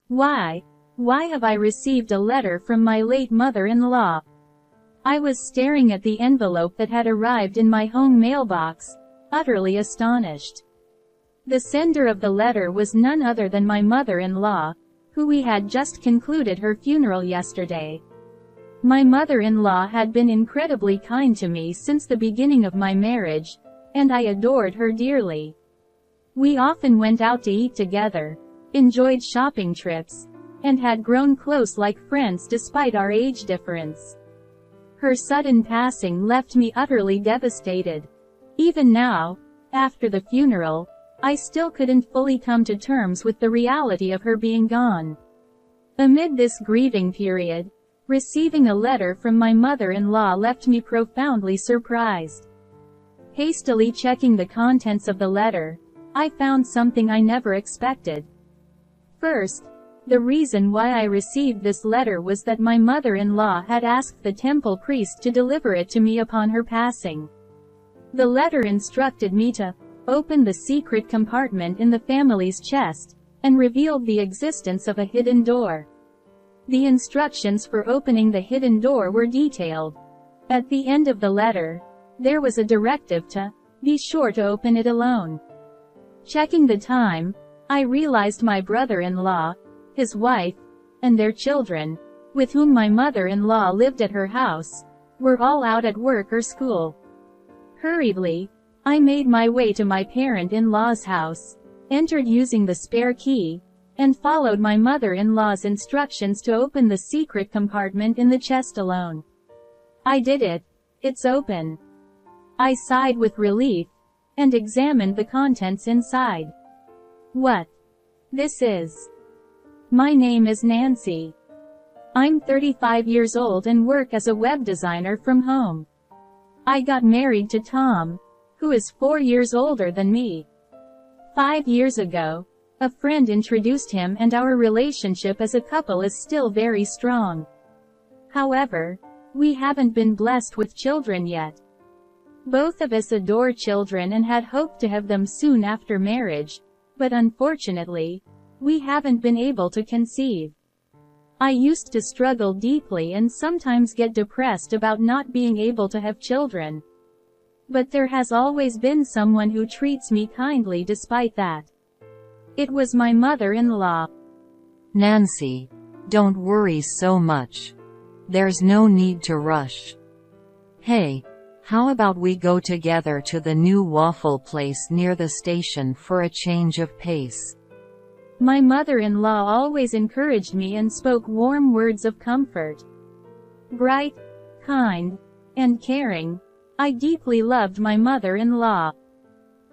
Why? Why have I received a letter from my late mother-in-law? I was staring at the envelope that had arrived in my home mailbox, utterly astonished. The sender of the letter was none other than my mother-in-law, who we had just concluded her funeral yesterday. My mother-in-law had been incredibly kind to me since the beginning of my marriage, and I adored her dearly. We often went out to eat together, enjoyed shopping trips, and had grown close like friends despite our age difference. Her sudden passing left me utterly devastated. Even now, after the funeral, I still couldn't fully come to terms with the reality of her being gone. Amid this grieving period, receiving a letter from my mother-in-law left me profoundly surprised. Hastily checking the contents of the letter, I found something I never expected. First, the reason why I received this letter was that my mother-in-law had asked the temple priest to deliver it to me upon her passing. The letter instructed me to open the secret compartment in the family's chest, and revealed the existence of a hidden door. The instructions for opening the hidden door were detailed. At the end of the letter, there was a directive to be sure to open it alone. Checking the time, I realized my brother-in-law, his wife, and their children, with whom my mother-in-law lived at her house, were all out at work or school. Hurriedly, I made my way to my parent-in-law's house, entered using the spare key, and followed my mother-in-law's instructions to open the secret compartment in the chest alone. I did it. It's open. I sighed with relief, and examined the contents inside. What? This is. My name is Nancy. I'm 35 years old and work as a web designer from home. I got married to Tom, who is 4 years older than me. 5 years ago, a friend introduced him and our relationship as a couple is still very strong. However, we haven't been blessed with children yet. Both of us adore children and had hoped to have them soon after marriage, but unfortunately, we haven't been able to conceive. I used to struggle deeply and sometimes get depressed about not being able to have children. But there has always been someone who treats me kindly despite that. It was my mother-in-law. Nancy, don't worry so much. There's no need to rush. Hey, how about we go together to the new waffle place near the station for a change of pace? My mother-in-law always encouraged me and spoke warm words of comfort. Bright, kind, and caring, I deeply loved my mother-in-law.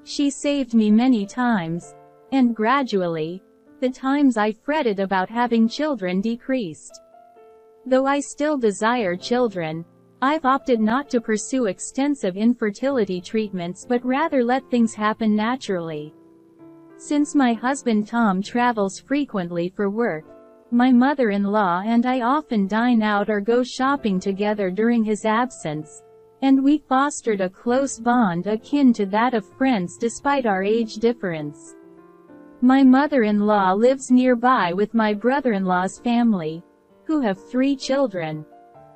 She saved me many times, and gradually, the times I fretted about having children decreased. Though I still desire children, I've opted not to pursue extensive infertility treatments but rather let things happen naturally. Since my husband Tom travels frequently for work, my mother-in-law and I often dine out or go shopping together during his absence, and we fostered a close bond akin to that of friends despite our age difference. My mother-in-law lives nearby with my brother-in-law's family, who have 3 children.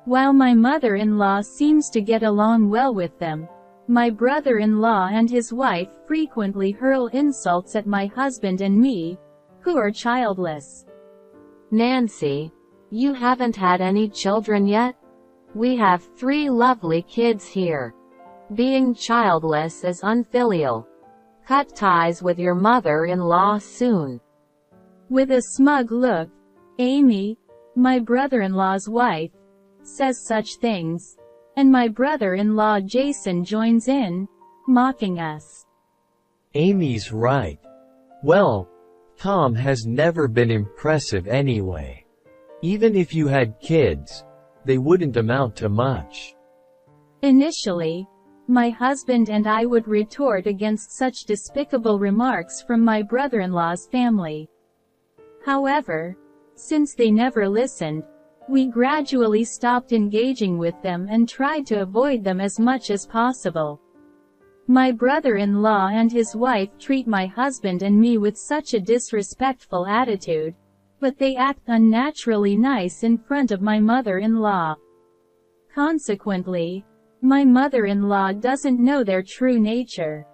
While my mother-in-law seems to get along well with them, my brother-in-law and his wife frequently hurl insults at my husband and me, who are childless. Nancy, you haven't had any children yet? We have 3 lovely kids here. Being childless is unfilial. Cut ties with your mother-in-law soon. With a smug look, Amy, my brother-in-law's wife, says such things, and my brother-in-law Jason joins in, mocking us. Amy's right. Well, Tom has never been impressive anyway. Even if you had kids, they wouldn't amount to much. Initially, my husband and I would retort against such despicable remarks from my brother-in-law's family. However, since they never listened, we gradually stopped engaging with them and tried to avoid them as much as possible. My brother-in-law and his wife treat my husband and me with such a disrespectful attitude, but they act unnaturally nice in front of my mother-in-law. Consequently, my mother-in-law doesn't know their true nature.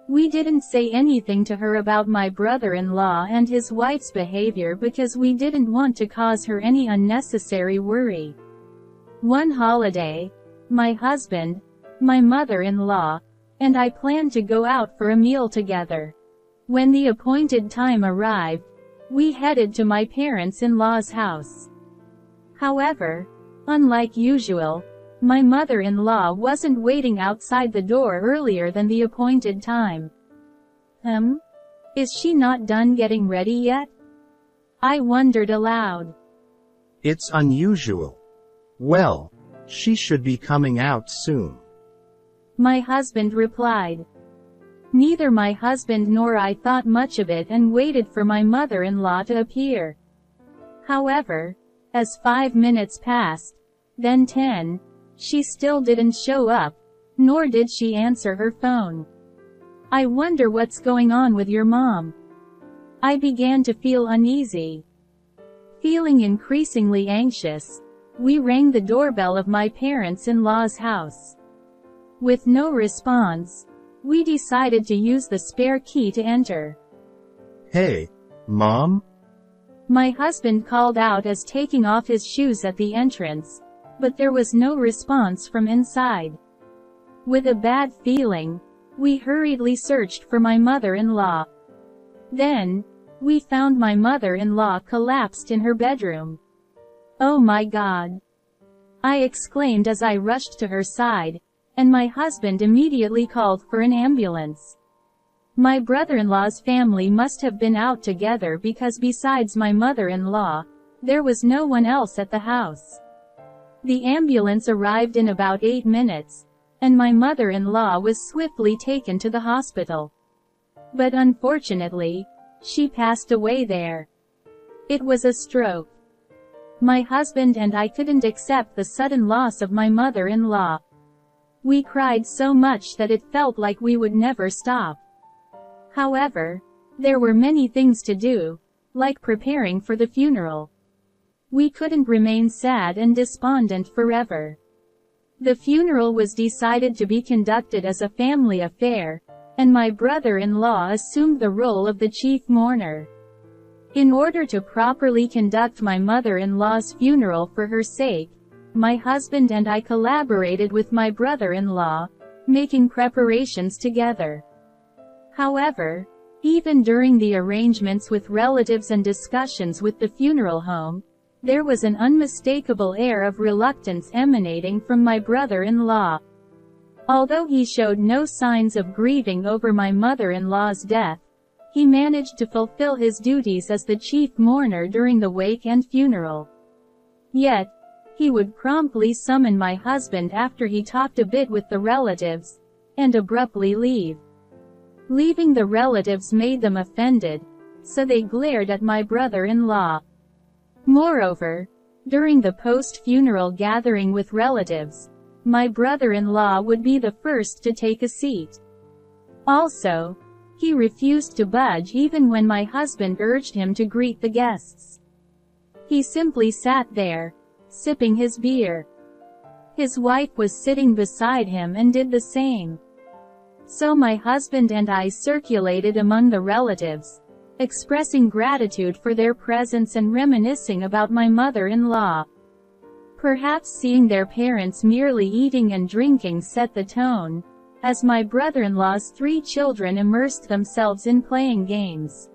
We didn't say anything to her about my brother-in-law and his wife's behavior because we didn't want to cause her any unnecessary worry. One holiday, my husband, my mother-in-law, and I planned to go out for a meal together. When the appointed time arrived, we headed to my parents-in-law's house. However, unlike usual, my mother-in-law wasn't waiting outside the door earlier than the appointed time. Is she not done getting ready yet? I wondered aloud. It's unusual. Well, she should be coming out soon. My husband replied. Neither my husband nor I thought much of it and waited for my mother-in-law to appear. However, as 5 minutes passed, then 10, she still didn't show up, nor did she answer her phone. I wonder what's going on with your mom. I began to feel uneasy. Feeling increasingly anxious, we rang the doorbell of my parents-in-law's house. With no response, we decided to use the spare key to enter. Hey, Mom? My husband called out as taking off his shoes at the entrance, but there was no response from inside. With a bad feeling, we hurriedly searched for my mother-in-law. Then, we found my mother-in-law collapsed in her bedroom. Oh my God! I exclaimed as I rushed to her side, and my husband immediately called for an ambulance. My brother-in-law's family must have been out together because besides my mother-in-law, there was no one else at the house. The ambulance arrived in about 8 minutes, and my mother-in-law was swiftly taken to the hospital. But unfortunately, she passed away there. It was a stroke. My husband and I couldn't accept the sudden loss of my mother-in-law. We cried so much that it felt like we would never stop. However, there were many things to do, like preparing for the funeral. We couldn't remain sad and despondent forever. The funeral was decided to be conducted as a family affair, and my brother-in-law assumed the role of the chief mourner. In order to properly conduct my mother-in-law's funeral for her sake, my husband and I collaborated with my brother-in-law, making preparations together. However, even during the arrangements with relatives and discussions with the funeral home, there was an unmistakable air of reluctance emanating from my brother-in-law. Although he showed no signs of grieving over my mother-in-law's death, he managed to fulfill his duties as the chief mourner during the wake and funeral. Yet, he would promptly summon my husband after he talked a bit with the relatives, and abruptly leave. Leaving the relatives made them offended, so they glared at my brother-in-law. Moreover, during the post-funeral gathering with relatives, my brother-in-law would be the first to take a seat. Also, he refused to budge even when my husband urged him to greet the guests. He simply sat there, sipping his beer. His wife was sitting beside him and did the same. So my husband and I circulated among the relatives, expressing gratitude for their presence and reminiscing about my mother-in-law. Perhaps seeing their parents merely eating and drinking set the tone, as my brother-in-law's 3 children immersed themselves in playing games.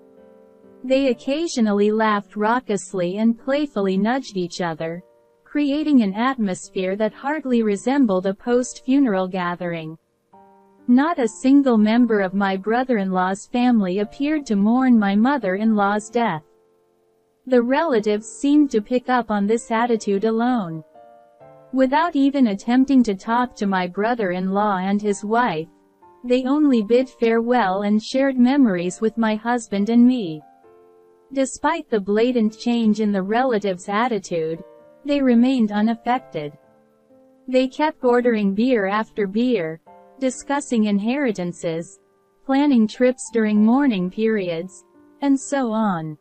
They occasionally laughed raucously and playfully nudged each other, creating an atmosphere that hardly resembled a post-funeral gathering. Not a single member of my brother-in-law's family appeared to mourn my mother-in-law's death. The relatives seemed to pick up on this attitude alone. Without even attempting to talk to my brother-in-law and his wife, they only bid farewell and shared memories with my husband and me. Despite the blatant change in the relatives' attitude, they remained unaffected. They kept ordering beer after beer, discussing inheritances, planning trips during mourning periods, and so on.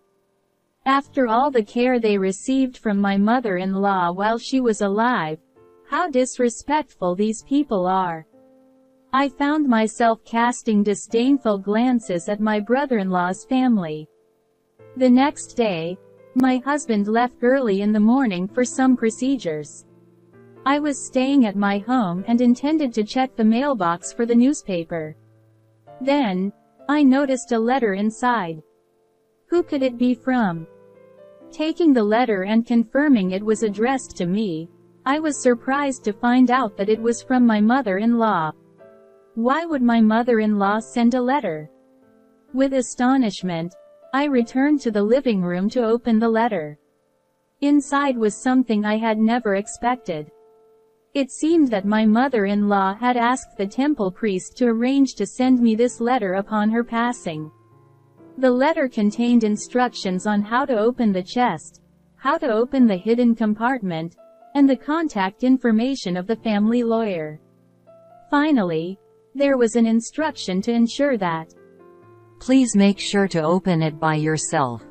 After all the care they received from my mother-in-law while she was alive, how disrespectful these people are. I found myself casting disdainful glances at my brother-in-law's family. The next day, my husband left early in the morning for some procedures. I was staying at my home and intended to check the mailbox for the newspaper. Then, I noticed a letter inside. Who could it be from? Taking the letter and confirming it was addressed to me, I was surprised to find out that it was from my mother-in-law. Why would my mother-in-law send a letter? With astonishment, I returned to the living room to open the letter. Inside was something I had never expected. It seemed that my mother-in-law had asked the temple priest to arrange to send me this letter upon her passing. The letter contained instructions on how to open the chest, how to open the hidden compartment, and the contact information of the family lawyer. Finally, there was an instruction to ensure that, Please make sure to open it by yourself.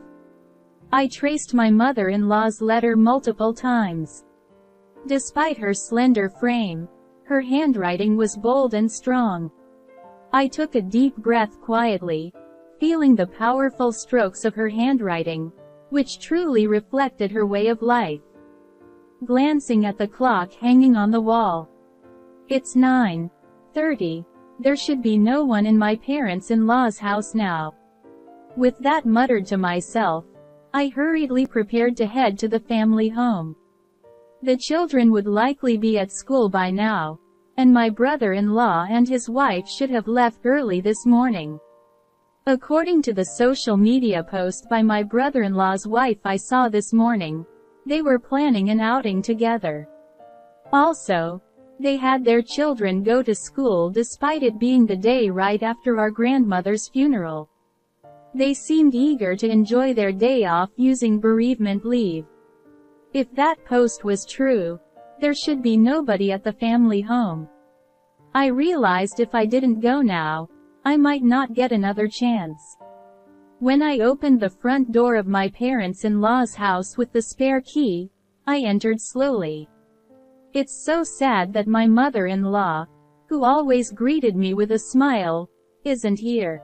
I traced my mother-in-law's letter multiple times. Despite her slender frame, her handwriting was bold and strong. I took a deep breath quietly, feeling the powerful strokes of her handwriting, which truly reflected her way of life. Glancing at the clock hanging on the wall. It's 9:30. There should be no one in my parents-in-law's house now. With that muttered to myself, I hurriedly prepared to head to the family home. The children would likely be at school by now, and my brother-in-law and his wife should have left early this morning. According to the social media post by my brother-in-law's wife I saw this morning, they were planning an outing together. Also, they had their children go to school despite it being the day right after our grandmother's funeral. They seemed eager to enjoy their day off using bereavement leave. If that post was true, there should be nobody at the family home. I realized if I didn't go now, I might not get another chance. When I opened the front door of my parents-in-law's house with the spare key, I entered slowly. It's so sad that my mother-in-law, who always greeted me with a smile, isn't here.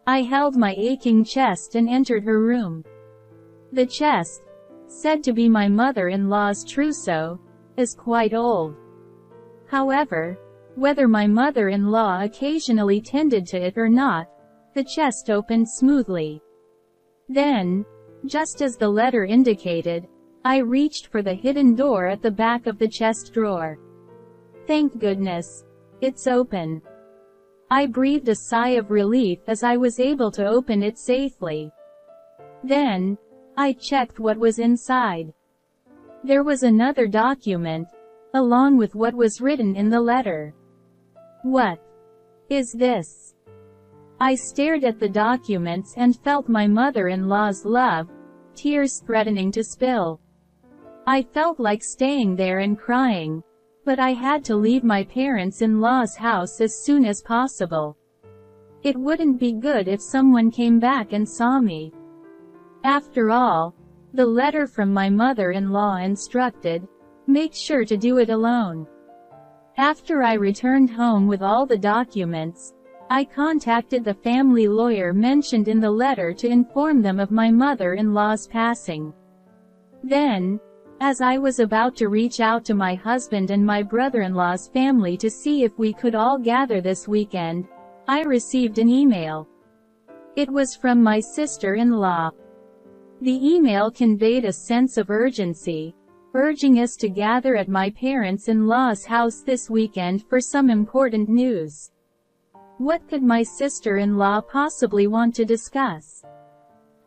I held my aching chest and entered her room. The chest, said to be my mother-in-law's trousseau, is quite old. However, whether my mother-in-law occasionally tended to it or not, the chest opened smoothly. Then, just as the letter indicated, I reached for the hidden door at the back of the chest drawer. Thank goodness, it's open. I breathed a sigh of relief as I was able to open it safely. Then, I checked what was inside. There was another document, along with what was written in the letter. What is this? I stared at the documents and felt my mother-in-law's love, tears threatening to spill. I felt like staying there and crying, but I had to leave my parents-in-law's house as soon as possible. It wouldn't be good if someone came back and saw me. After all, the letter from my mother-in-law instructed, make sure to do it alone. After I returned home with all the documents, I contacted the family lawyer mentioned in the letter to inform them of my mother-in-law's passing. Then, as I was about to reach out to my husband and my brother-in-law's family to see if we could all gather this weekend, I received an email. It was from my sister-in-law. The email conveyed a sense of urgency, urging us to gather at my parents-in-law's house this weekend for some important news. What could my sister-in-law possibly want to discuss?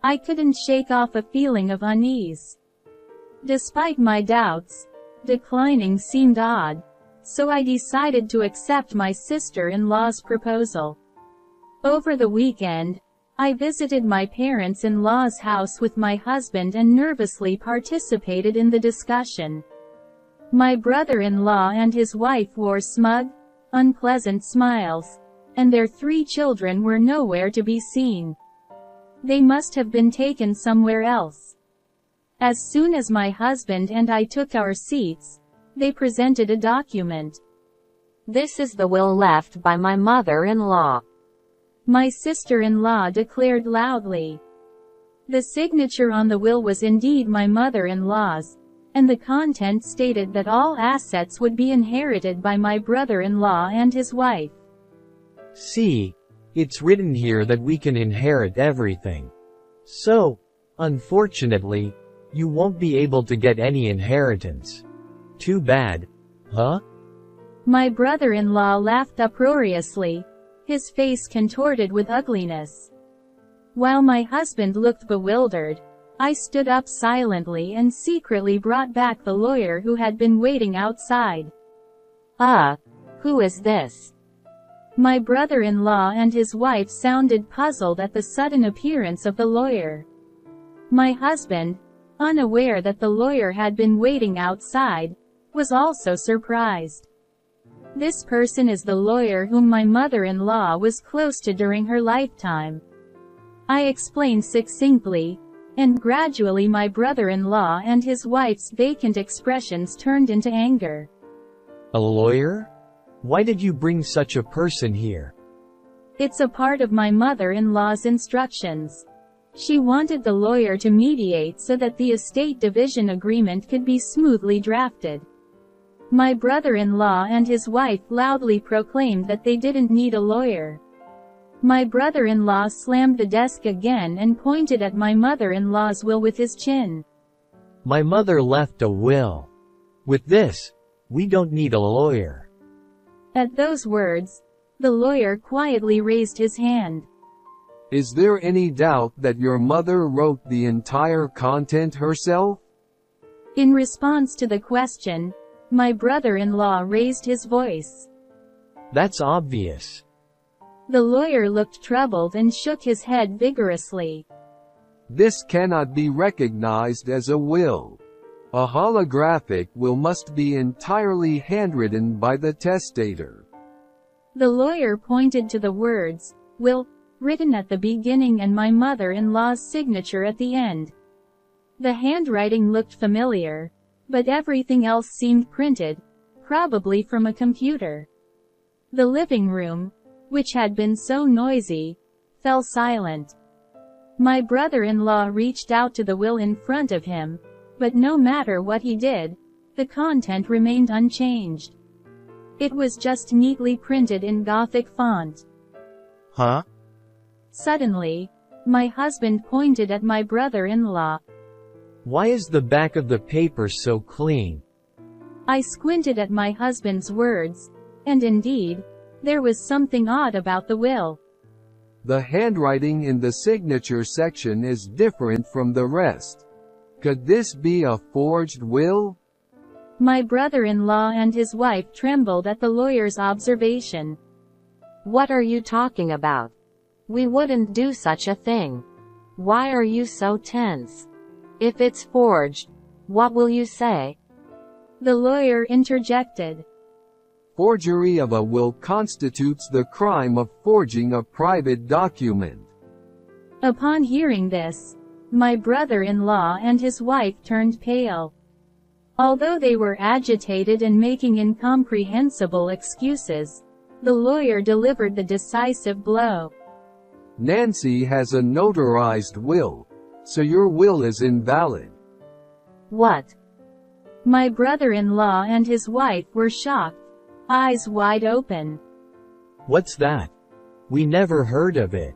I couldn't shake off a feeling of unease. Despite my doubts, declining seemed odd, so I decided to accept my sister-in-law's proposal. Over the weekend, I visited my parents-in-law's house with my husband and nervously participated in the discussion. My brother-in-law and his wife wore smug, unpleasant smiles, and their 3 children were nowhere to be seen. They must have been taken somewhere else. As soon as my husband and I took our seats, they presented a document. This is the will left by my mother-in-law. My sister-in-law declared loudly. The signature on the will was indeed my mother-in-law's, and the content stated that all assets would be inherited by my brother-in-law and his wife. See, it's written here that we can inherit everything. So, unfortunately, you won't be able to get any inheritance. Too bad, huh? My brother-in-law laughed uproariously, his face contorted with ugliness. While my husband looked bewildered, I stood up silently and secretly brought back the lawyer who had been waiting outside. Who is this? My brother-in-law and his wife sounded puzzled at the sudden appearance of the lawyer. My husband, unaware that the lawyer had been waiting outside, was also surprised. This person is the lawyer whom my mother-in-law was close to during her lifetime. I explained succinctly, and gradually my brother-in-law and his wife's vacant expressions turned into anger. A lawyer? Why did you bring such a person here? It's a part of my mother-in-law's instructions. She wanted the lawyer to mediate so that the estate division agreement could be smoothly drafted. My brother-in-law and his wife loudly proclaimed that they didn't need a lawyer. My brother-in-law slammed the desk again and pointed at my mother-in-law's will with his chin. My mother left a will. With this, we don't need a lawyer. At those words, the lawyer quietly raised his hand. Is there any doubt that your mother wrote the entire content herself? In response to the question, my brother-in-law raised his voice. That's obvious. The lawyer looked troubled and shook his head vigorously. This cannot be recognized as a will. A holographic will must be entirely handwritten by the testator. The lawyer pointed to the words, "will," written at the beginning and my mother-in-law's signature at the end. The handwriting looked familiar, but everything else seemed printed, probably from a computer. The living room, which had been so noisy, fell silent. My brother-in-law reached out to the will in front of him, but no matter what he did, the content remained unchanged. It was just neatly printed in Gothic font. Huh? Suddenly, my husband pointed at my brother-in-law. Why is the back of the paper so clean? I squinted at my husband's words, and indeed, there was something odd about the will. The handwriting in the signature section is different from the rest. Could this be a forged will? My brother-in-law and his wife trembled at the lawyer's observation. What are you talking about? We wouldn't do such a thing. Why are you so tense? If it's forged, what will you say? The lawyer interjected. Forgery of a will constitutes the crime of forging a private document. Upon hearing this, my brother-in-law and his wife turned pale. Although they were agitated and making incomprehensible excuses, the lawyer delivered the decisive blow. Nancy has a notarized will, so your will is invalid. What? My brother-in-law and his wife were shocked, eyes wide open. What's that? We never heard of it.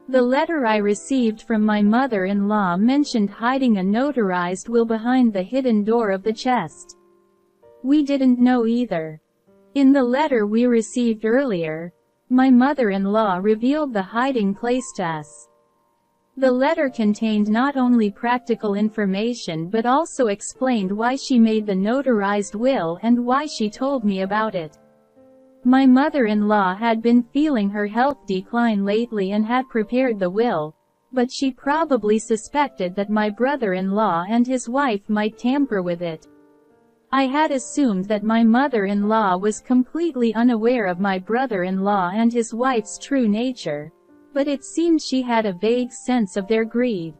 The letter I received from my mother-in-law mentioned hiding a notarized will behind the hidden door of the chest. We didn't know either. In the letter we received earlier, my mother-in-law revealed the hiding place to us. The letter contained not only practical information but also explained why she made the notarized will and why she told me about it. My mother-in-law had been feeling her health decline lately and had prepared the will, but she probably suspected that my brother-in-law and his wife might tamper with it. I had assumed that my mother-in-law was completely unaware of my brother-in-law and his wife's true nature, but it seemed she had a vague sense of their greed.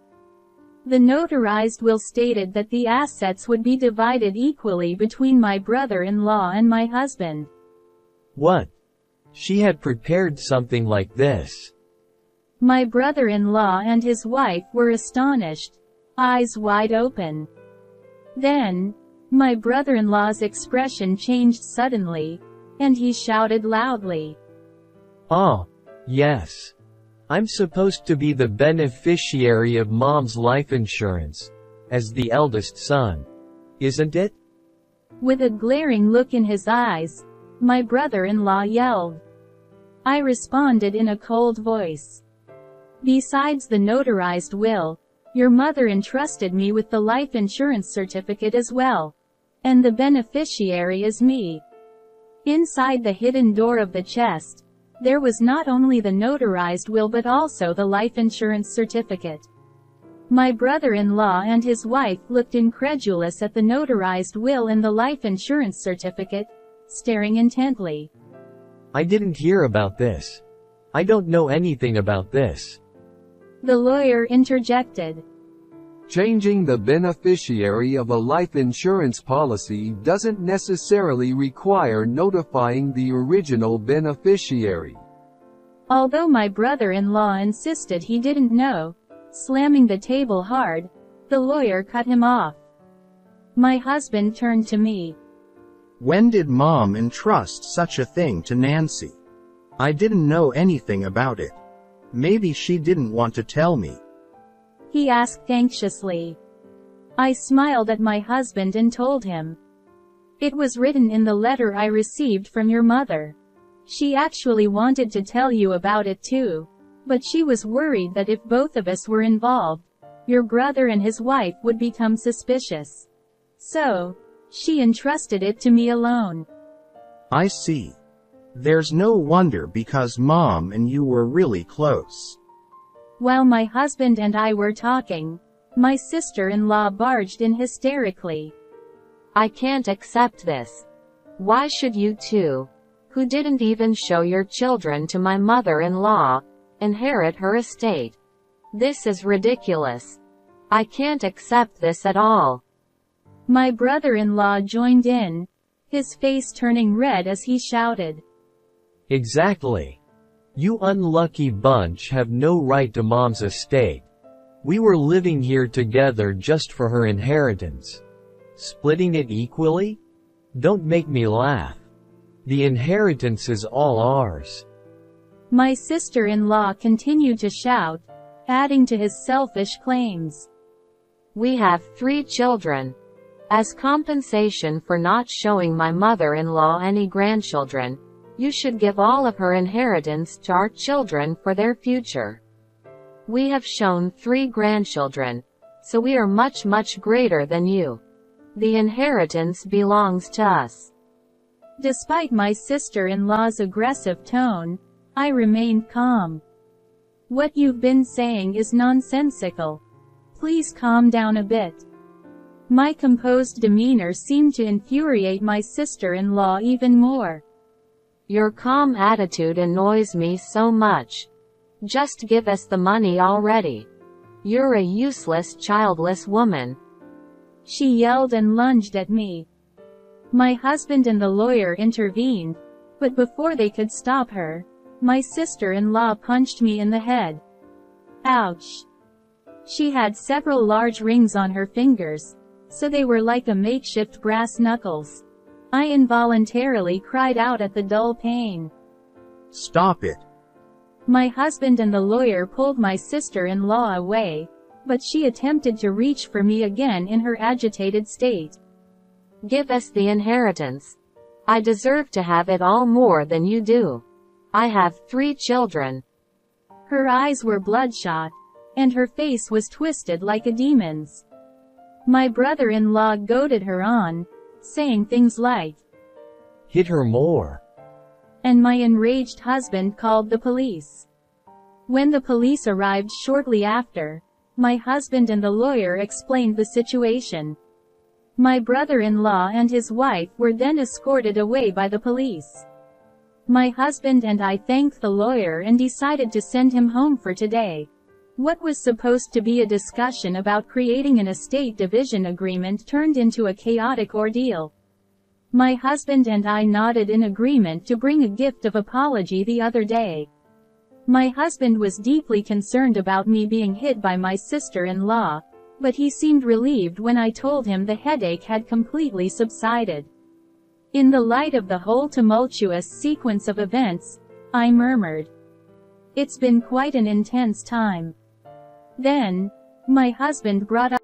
The notarized will stated that the assets would be divided equally between my brother-in-law and my husband. What? She had prepared something like this. My brother-in-law and his wife were astonished, eyes wide open. Then, my brother-in-law's expression changed suddenly, and he shouted loudly. "Oh, yes. I'm supposed to be the beneficiary of Mom's life insurance, as the eldest son. Isn't it?" With a glaring look in his eyes, my brother-in-law yelled. I responded in a cold voice. "Besides the notarized will, your mother entrusted me with the life insurance certificate as well. And the beneficiary is me." Inside the hidden door of the chest, there was not only the notarized will but also the life insurance certificate. My brother-in-law and his wife looked incredulous at the notarized will and the life insurance certificate, staring intently. "I didn't hear about this. I don't know anything about this." The lawyer interjected. Changing the beneficiary of a life insurance policy doesn't necessarily require notifying the original beneficiary. Although my brother-in-law insisted he didn't know, slamming the table hard, the lawyer cut him off. My husband turned to me. When did Mom entrust such a thing to Nancy? I didn't know anything about it. Maybe she didn't want to tell me. He asked anxiously. I smiled at my husband and told him. It was written in the letter I received from your mother. She actually wanted to tell you about it too, but she was worried that if both of us were involved, your brother and his wife would become suspicious. So, she entrusted it to me alone. I see. There's no wonder because Mom and you were really close. While my husband and I were talking, my sister-in-law barged in hysterically. I can't accept this. Why should you two, who didn't even show your children to my mother-in-law, inherit her estate? This is ridiculous. I can't accept this at all. My brother-in-law joined in, his face turning red as he shouted. Exactly. You unlucky bunch have no right to Mom's estate. We were living here together just for her inheritance. Splitting it equally? Don't make me laugh. The inheritance is all ours. My sister-in-law continued to shout, adding to his selfish claims. We have 3 children. As compensation for not showing my mother-in-law any grandchildren, you should give all of her inheritance to our children for their future. We have shown 3 grandchildren, so we are much greater than you. The inheritance belongs to us. Despite my sister-in-law's aggressive tone, I remained calm. What you've been saying is nonsensical. Please calm down a bit. My composed demeanor seemed to infuriate my sister-in-law even more. Your calm attitude annoys me so much. Just give us the money already. You're a useless, childless woman. She yelled and lunged at me. My husband and the lawyer intervened, but before they could stop her, my sister-in-law punched me in the head. Ouch! She had several large rings on her fingers, so they were like a makeshift brass knuckles. I involuntarily cried out at the dull pain. Stop it. My husband and the lawyer pulled my sister-in-law away, but she attempted to reach for me again in her agitated state. Give us the inheritance. I deserve to have it all more than you do. I have 3 children. Her eyes were bloodshot, and her face was twisted like a demon's. My brother-in-law goaded her on, saying things like, Hit her more. And my enraged husband called the police. When the police arrived shortly after, my husband and the lawyer explained the situation. My brother-in-law and his wife were then escorted away by the police. My husband and I thanked the lawyer and decided to send him home for today. What was supposed to be a discussion about creating an estate division agreement turned into a chaotic ordeal. My husband and I nodded in agreement to bring a gift of apology the other day. My husband was deeply concerned about me being hit by my sister-in-law, but he seemed relieved when I told him the headache had completely subsided. In the light of the whole tumultuous sequence of events, I murmured, "It's been quite an intense time." Then, my husband brought up